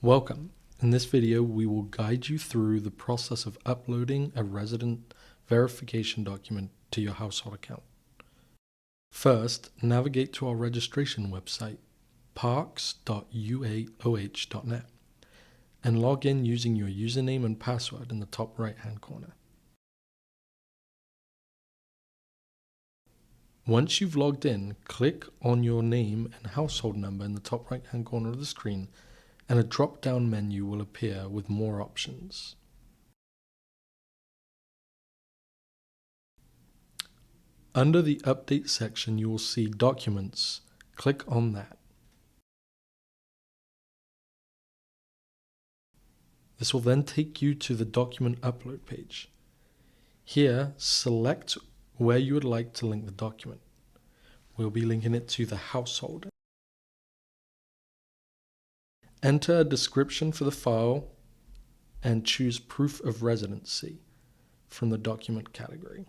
Welcome. In this video, we will guide you through the process of uploading a resident verification document to your household account. First, navigate to our registration website, parks.uaoh.net, and log in using your username and password in the top right-hand corner. Once you've logged in, click on your name and household number in the top right-hand corner of the screen, and a drop-down menu will appear with more options. Under the Update section, you will see Documents. Click on that. This will then take you to the document upload page. Here, select where you would like to link the document. We'll be linking it to the household. Enter a description for the file and choose Proof of Residency from the document category.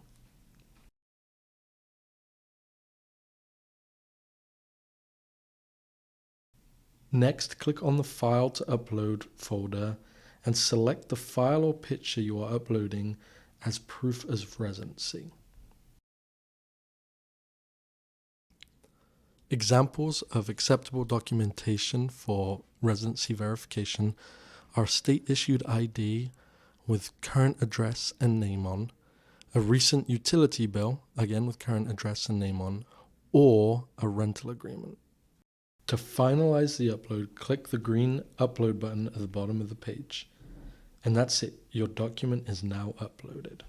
Next, click on the File to Upload folder and select the file or picture you are uploading as proof of residency. Examples of acceptable documentation for residency verification are state-issued ID with current address and name on, a recent utility bill, again with current address and name on, or a rental agreement. To finalize the upload, click the green Upload button at the bottom of the page. And that's it. Your document is now uploaded.